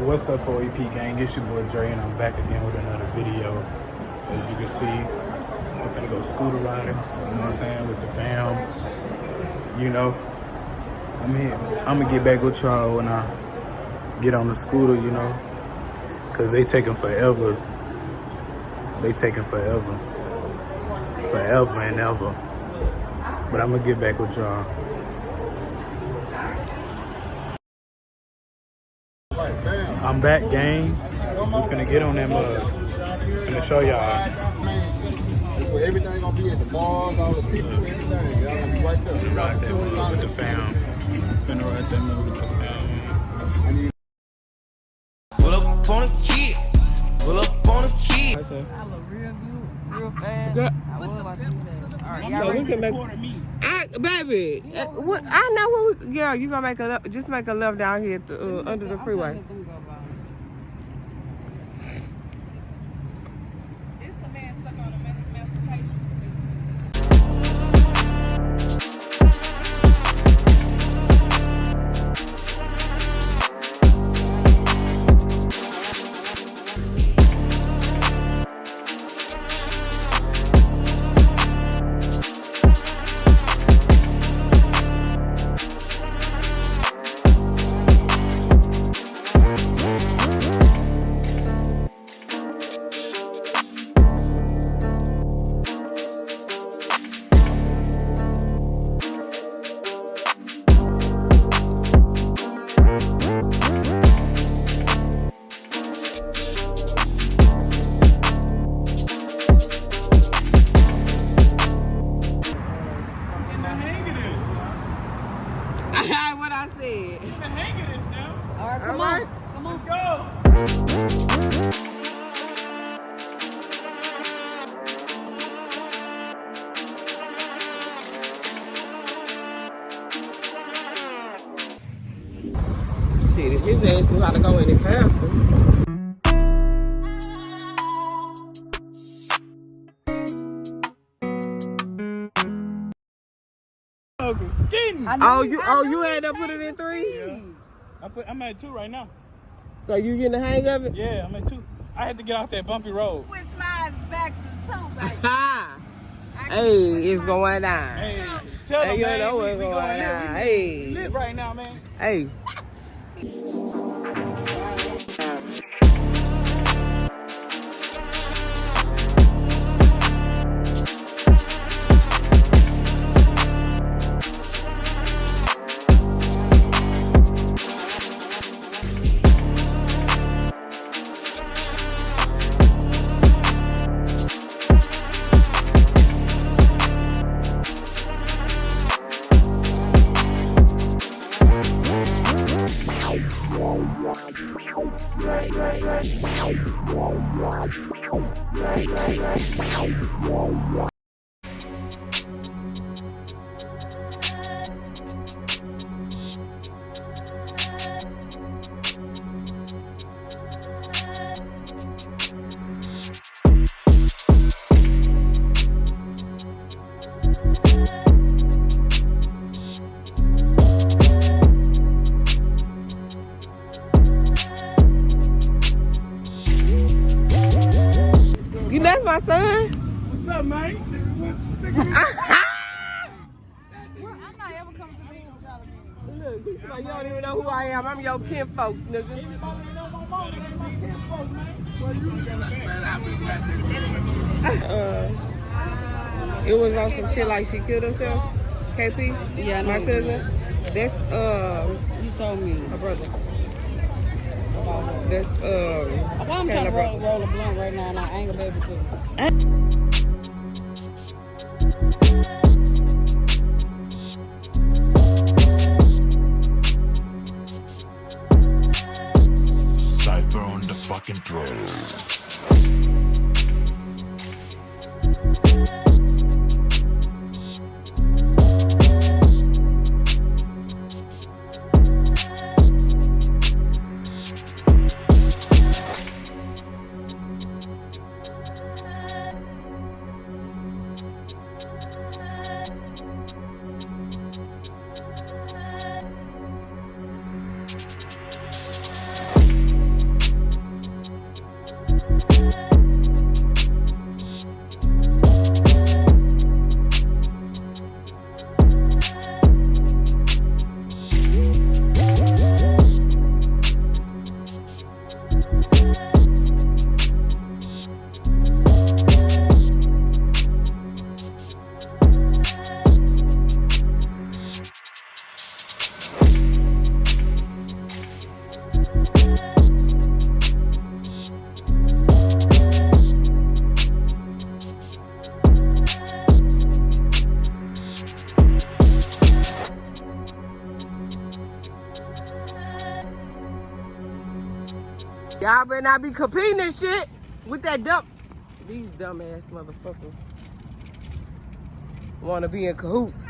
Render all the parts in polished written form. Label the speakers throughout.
Speaker 1: What's up, 4EP gang? It's your boy Dre, and I'm back again with another video. As you can see, I'm finna go scooter riding, you know what I'm saying, with the fam. You know, I'm gonna get back with y'all when I get on the scooter, you know, cause they taking forever. They taking forever and ever. But I'm gonna get back with y'all. I'm back, gang. We finna get on that mug. Finna show y'all.
Speaker 2: That's where everything gonna be at the bars, all the people, everything. Y'all gonna be right there.
Speaker 1: Ride that mug with the fam. Finna ride that mug with the fam.
Speaker 3: Pull up on a kid. Pull up on a kid.
Speaker 4: I look real good, real fast. Girl. I was about to do that. All right, y'all ready?
Speaker 5: Baby, what? I know what. Yeah, you gonna make a left, just make a left down here at the, under the freeway.
Speaker 4: It's the man stuck on a emancipation.
Speaker 5: What I said.
Speaker 6: The hang of this now.
Speaker 4: All right, come
Speaker 5: All right.
Speaker 4: on. Come on.
Speaker 6: Let's go.
Speaker 5: Shit, if his ass knew how to go any faster. You had to put it in 3?
Speaker 6: Yeah. I'm at 2 right now.
Speaker 5: So you getting the hang of it?
Speaker 6: Yeah, I'm at 2. I had to get off that bumpy road.
Speaker 4: Switch lines back to 2, baby.
Speaker 5: Ha! Hey, it's going down.
Speaker 6: Hey, tell them,
Speaker 5: you
Speaker 6: man.
Speaker 5: know
Speaker 6: we
Speaker 5: what's going
Speaker 6: going
Speaker 5: down.
Speaker 6: lit.
Speaker 5: Hey.
Speaker 6: We lit right now, man.
Speaker 5: Hey. That's my son.
Speaker 6: What's up, man?
Speaker 4: I'm not ever coming to be with y'all again.
Speaker 5: Look, he's like, you don't even know who I am. I'm your kin folks, nigga. It was on some shit like she killed herself. KP?
Speaker 4: Yeah, I know.
Speaker 5: My cousin. That's
Speaker 4: You told me.
Speaker 5: her brother.
Speaker 4: About her.
Speaker 5: That's
Speaker 4: I'm trying to roll a blunt right now and I ain't gonna be able to.
Speaker 3: Cypher on the fucking throne.
Speaker 5: Y'all better not be competing and shit with that dumb. These dumbass motherfuckers want to be in cahoots.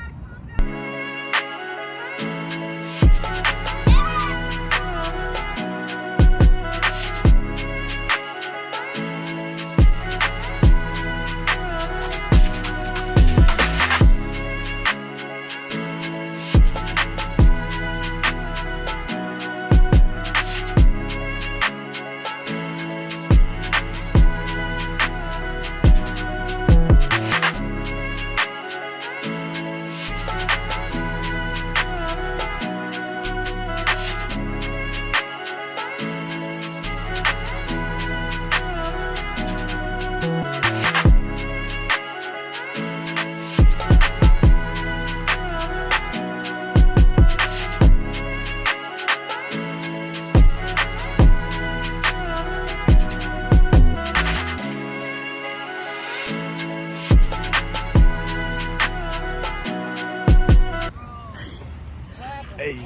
Speaker 6: Hey,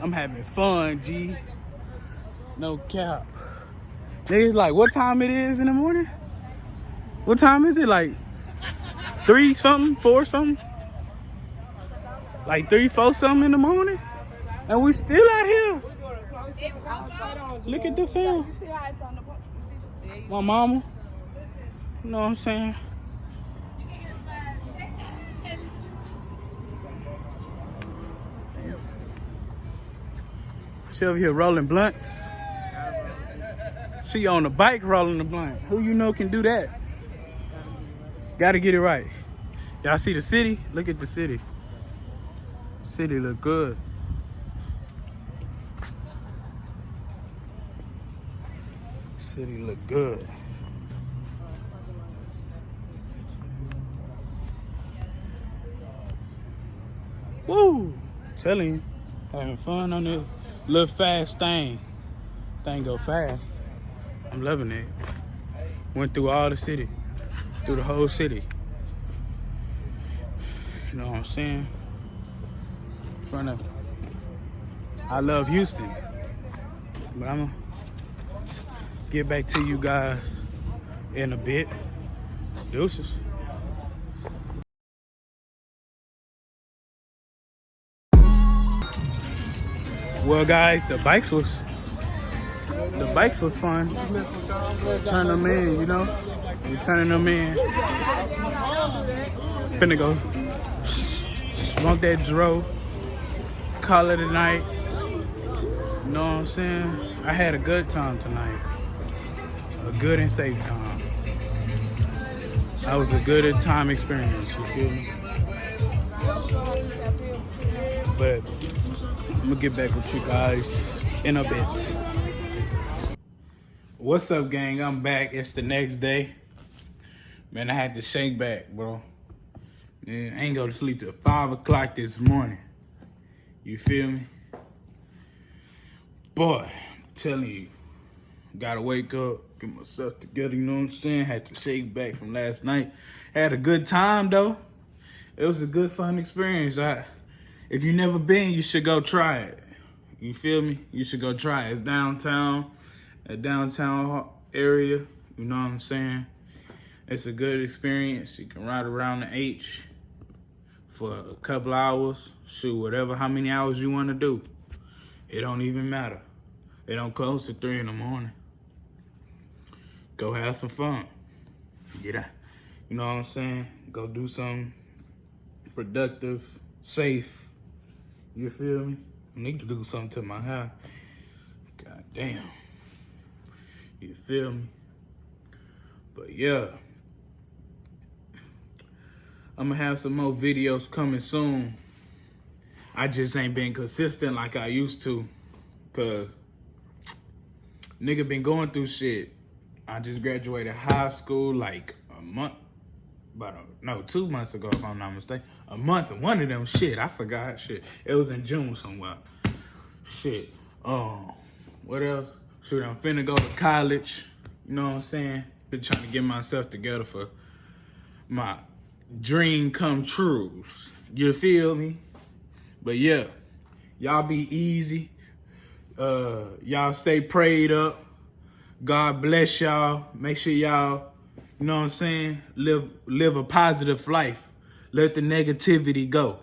Speaker 6: I'm having fun, G. No cap. Niggas like, what time it is in the morning? What time is it? Like 3 something, 4 something? Like 3, 4 something in the morning? And we still out here. Look at the film. My mama. You know what I'm saying? She over here rolling blunts. She on the bike rolling the blunt. Who you know can do that? Gotta get it right. Y'all see the city? Look at the city. City look good. City look good. Woo! Telling you, having fun on this little fast thing. Thing go fast. I'm loving it. Went through all the city, through the whole city. You know what I'm saying? In front of. I love Houston, but I'm gonna get back to you guys in a bit. Deuces. Well, guys, the bikes was fun. Turn them in, you know. We turning them in. Finna go smoke that dro. Call it a night. You know what I'm saying? I had a good time tonight. A good and safe time. That was a good time experience, you feel me? But I'm gonna get back with you guys in a bit. What's up, gang? I'm back. It's the next day. Man, I had to shake back, bro. Man, I ain't go to sleep till 5 o'clock this morning. You feel me? Boy, I'm telling you, gotta wake up, get myself together, you know what I'm saying? Had to shake back from last night. Had a good time, though. It was a good, fun experience. If you never been, you should go try it. You feel me? You should go try it. It's downtown, a downtown area. You know what I'm saying? It's a good experience. You can ride around the H for a couple hours. Shoot, whatever, how many hours you want to do. It don't even matter. It don't close at 3 in the morning. Go have some fun. Get out. You know what I'm saying? Go do something productive, safe. You feel me? I need to do something to my hair. God damn. You feel me? But yeah. I'm gonna have some more videos coming soon. I just ain't been consistent like I used to. Cause nigga been going through shit. I just graduated high school like a month. No, 2 months ago, if I'm not mistaken. A month, and one of them, shit, I forgot, shit. It was in June somewhere. Shit. What else? Shoot, I'm finna go to college. You know what I'm saying? Been trying to get myself together for my dream come trues. You feel me? But yeah, y'all be easy. Y'all stay prayed up. God bless y'all. Make sure y'all, you know what I'm saying, live a positive life. Let the negativity go.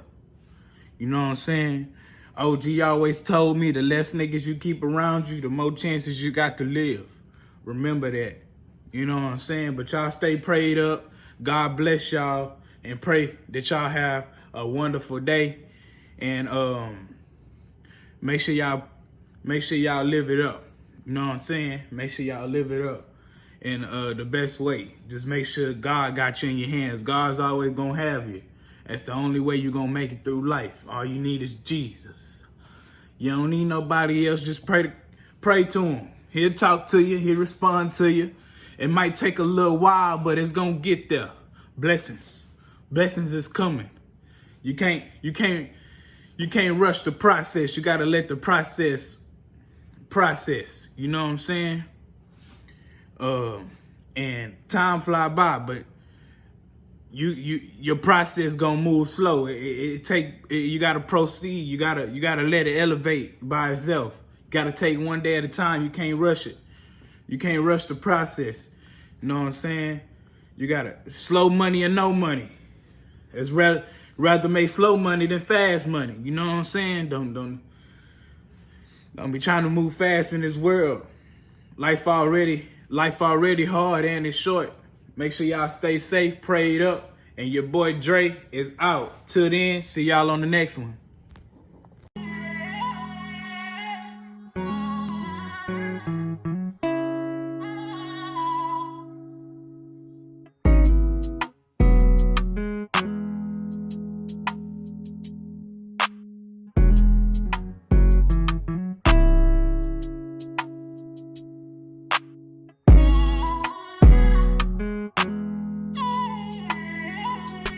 Speaker 6: You know what I'm saying? OG always told me the less niggas you keep around you, the more chances you got to live. Remember that. You know what I'm saying? But y'all stay prayed up. God bless y'all, and pray that y'all have a wonderful day. And make sure y'all live it up. You know what I'm saying? Make sure y'all live it up in the best way. Just make sure God got you in your hands. God's always gonna have you. That's the only way you're gonna make it through life. All you need is Jesus. You don't need nobody else. Just pray to him. He'll talk to you. He'll respond to you. It might take a little while, but it's gonna get there. Blessings is coming. You can't rush the process. You gotta let the process. You know what I'm saying? And time fly by, but your process gonna move slow. You gotta proceed. You gotta let it elevate by itself. You gotta take one day at a time. You can't rush it. You can't rush the process. You know what I'm saying? You gotta slow money or no money. It's rather make slow money than fast money. You know what I'm saying? Don't be trying to move fast in this world. Life already hard and it's short. Make sure y'all stay safe, prayed up, and your boy Dre is out. Till then, see y'all on the next one.